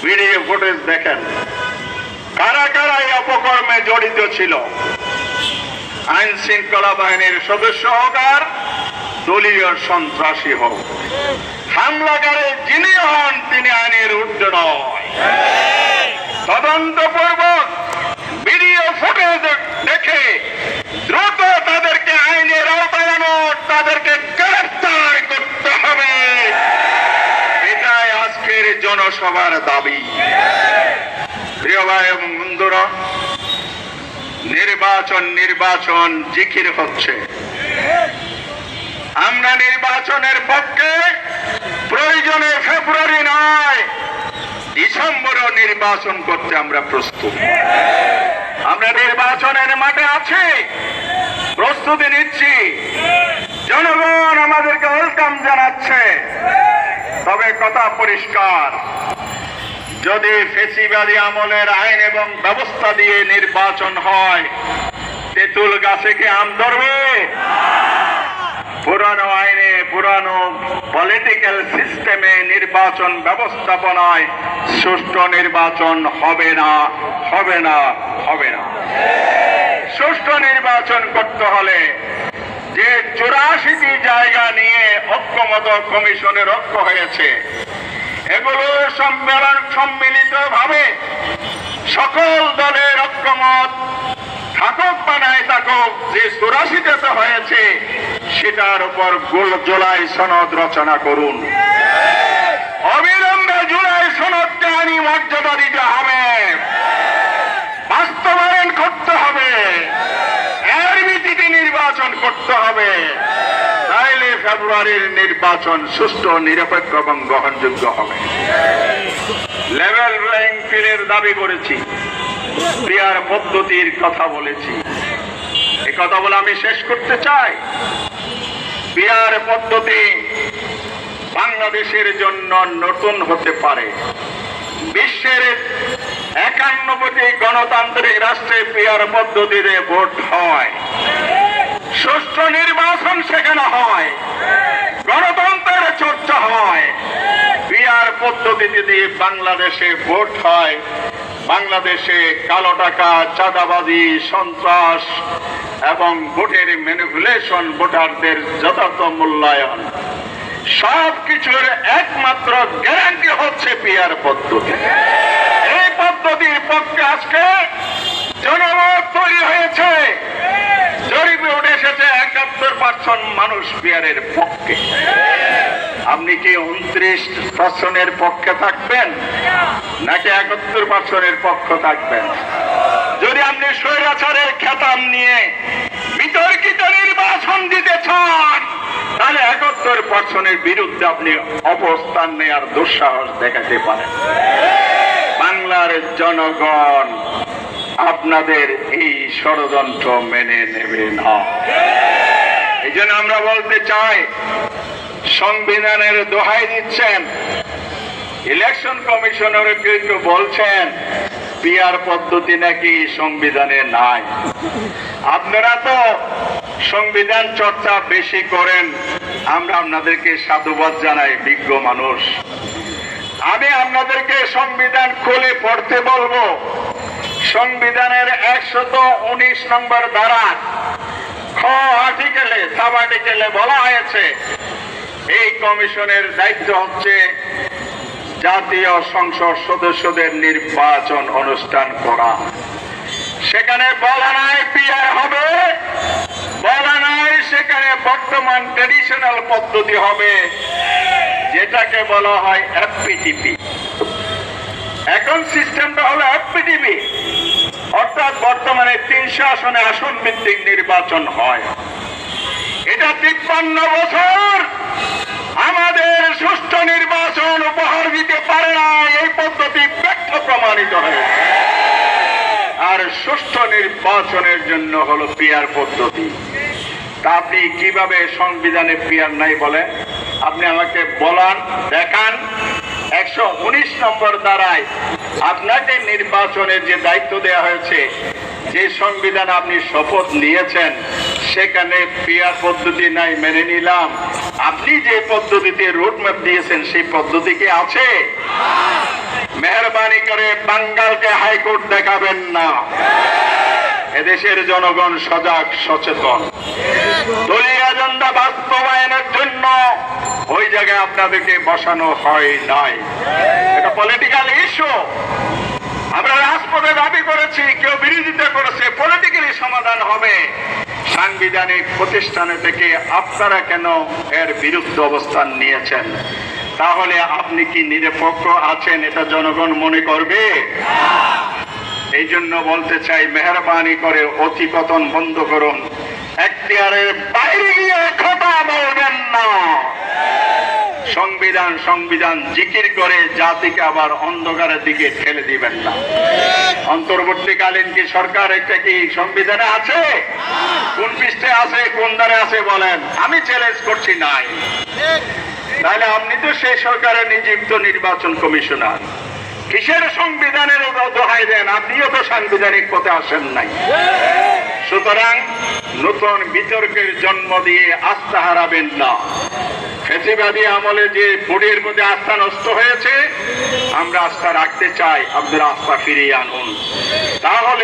Video footage দেখেন, কারা কারা এই অপকর্মে জড়িত ছিল। আইন শৃঙ্খলা বাহিনীর সদস্য হোক আর দলীয় সন্ত্রাসী হোক, হামলাকারী যিনি হন তিনি আইনের ঊর্ধ্বে নয়। তদন্তপূর্বক ভিডিও ফুটেজ দেখে দ্রুত তাদেরকে আইনের আওতায় আনো, তাদেরকে গ্রেফতার করতে হবে। এটাই আজকের জনসভার দাবি। প্রিয় ভাই এবং বন্ধুরা, নির্বাচন জিকির হচ্ছে। আমরা নির্বাচনের পক্ষে, প্রয়োজনে ফেব্রুয়ারি নয় ডিসেম্বরও নির্বাচন করতে আমরা প্রস্তুত। আমরা নির্বাচনের মাঠে আছি, প্রস্তুতি নিচ্ছি, জনগণ আমাদেরকে ওয়েলকাম জানাচ্ছে। তবে কথা পরিষ্কার, যদি ফেসিবাদী আমলের আইন এবং ব্যবস্থা দিয়ে নির্বাচন হয়, তেঁতুল গাছে কি আম ধরবে? পুরানো আইনে, পুরানো পলিটিক্যাল সিস্টেমে নির্বাচন ব্যবস্থাপনায় সুষ্ঠু নির্বাচন হবে না, হবে না, হবে না। সুষ্ঠু নির্বাচন করতে হলে যে 84টি জায়গা নিয়ে ঐক্যমত কমিশনের ঐক্য হয়েছে, এগুলো সম্মিলিতভাবে সকল দলের ঐক্যমত থাকুক বা নাই থাকুক, যে 84তে হয়েছে সেটার উপর জুলাই সনদ রচনা করুন। অবিলম্বে জুলাই সনদকে আইনি মর্যাদা দিতে হবে, বাস্তবায়ন করতে হবে, এর ভিত্তিতে নির্বাচন করতে হবে। তাইলে ফেব্রুয়ারির নির্বাচন সুষ্ঠু, নিরপেক্ষ এবং গ্রহণযোগ্য হবে। লেভেল প্লেইং ফিল্ডের দাবি করেছি, পিআর পদ্ধতির কথা বলেছি। এই কথা বলে আমি শেষ করতে চাই। পিআর পদ্ধতি বাংলাদেশের জন্য নতুন হতে পারে। বিশ্বের 51টি গণতান্ত্রিক রাষ্ট্রে পিআর পদ্ধতিতে ভোট হয়, সুষ্ঠু নির্বাচন সেখানে হয়, গণতন্ত্রের চর্চা হয়। পিআর পদ্ধতিতে দিয়ে বাংলাদেশে ভোট হয়। বাংলাদেশে কালো টাকা, চাঁদাবাজি, সন্ত্রাস এবং ভোটের ম্যানিপুলেশন, ভোটারদের যথার্থ মূল্যায়ন, সবকিছুর একমাত্র গ্যারান্টি হচ্ছে পিআর পদ্ধতি। এই পদ্ধতির পক্ষে আজকে জনমত তৈরি হয়েছে। জরিপে উঠে এসেছে 71% মানুষ পিআরের পক্ষে। আপনি কি 29% পক্ষে থাকবেন নাকি 71% পক্ষ থাকবেন? যদি আপনি স্বৈরাচারের খেতাব নিয়ে বিতর্কিত নির্বাচন দিতে চান, তাহলে 71% বিরুদ্ধে আপনি অবস্থান নেওয়ার দুঃসাহস দেখাতে পারেন। বাংলার জনগণ আপনাদের এই ষড়যন্ত্র মেনে নেবে না। এই জন্য আমরা বলতে চাই, সংবিধানের দোহাই দিচ্ছেন, ইলেকশন কমিশনার কিন্তু বলছেন পিআর পদ্ধতি নাকি সংবিধানে নাই। আপনারা তো সংবিধান চর্চা বেশি করেন, আমরা আপনাদেরকে সাধুবাদ জানাই, বিজ্ঞ মানুষ। আমি আপনাদেরকে সংবিধান খুলে পড়তে বলবো। সংবিধানের 119 নম্বর ধারা খ আর্টিকেলে, সাব আর্টিকেলে বলা হয়েছে এই কমিশনের দায়িত্ব হচ্ছে জাতীয় সংসদ সদস্যদের নির্বাচন অনুষ্ঠান করা। সেখানে বলা নাই পিআর হবে, বলা নাই সেখানে বর্তমান ট্রেডিশনাল পদ্ধতি হবে, যেটাকে বলা হয় এফপিটিপি। এখন সিস্টেমটা হলো এফপিটিপি, অর্থাৎ বর্তমানে 300 আসনে আসন ভিত্তিক নির্বাচন হয়। এটা 53 বছর আমাদের সুষ্ঠু নির্বাচন উপহার দিতে পারে না। এই পদ্ধতি ব্যর্থ প্রমাণিত হয়েছে। আর সুষ্ঠু নির্বাচনের জন্য হলো পিআর পদ্ধতি। তা আপনি কিভাবে সংবিধানে পিআর নাই বলে? আপনি আমাকে বলান, দেখান। 119 নম্বর ধারায় আপনাকে নির্বাচনের যে দায়িত্ব দেওয়া হয়েছে, যে সংবিধান আপনি শপথ নিয়েছেন, সেখানে পিআর পদ্ধতি নাই, মেনে নিলাম। আপনি যে পদ্ধতিতে রোডম্যাপ দিয়েছেন সেই পদ্ধতি কি আছে? মেহেরবানি করে বাঙ্গালকে হাইকোর্ট দেখাবেন না। এদেশের জনগণ সজাগ সচেতন। দলীয় এজেন্ডা বাস্তবায়নের জন্য ওই জায়গায় আপনাদেরকে বসানো হয় নাই। এটা পলিটিক্যাল ইস্যু। আমরা রাজপথে দাবি করেছি, কেউ বিরোধিতা করেছে, পলিটিক্যালি সমাধান হবে। সাংবিধানিক প্রতিষ্ঠানে থেকে আপনারা কেন এর বিরুদ্ধে অবস্থান নিয়েছেন? তাহলে আপনি কি নিরপেক্ষ আছেন এটা জনগণ মনে করবে? এই জন্য বলতে চাই, মেহরবানি করে অতিকথন বন্ধ করুন। এখতিয়ারের বাইরে গিয়ে কথা বলবেন না। সংবিধান সংবিধান জিকির করে জাতিকে আবার অন্ধকারের দিকে ঠেলে দিবেন না। অন্তর্বর্তীকালীন কি সরকার একটা কি সংবিধানে আছে? কোন পৃষ্ঠে আছে, কোন দ্বারে আছে বলেন? আমি চ্যালেঞ্জ করছি নাই। তাহলে আপনি তো সেই সরকারের নিযুক্ত নির্বাচন কমিশনার, কিসের সংবিধানের দোহাই দেন? আপনিও তো সাংবিধানিক পথে আসেন নাই। সুতরাং নতুন বিতর্কের জন্ম দিয়ে আস্থা হারাবেন না। ফ্যাসিবাদী আমলে যে ভোটের মধ্যে আস্থা নষ্ট হয়েছে, আমরা আস্থা রাখতে চাই। আপনারা আস্থা ফিরিয়ে আনুন, তাহলে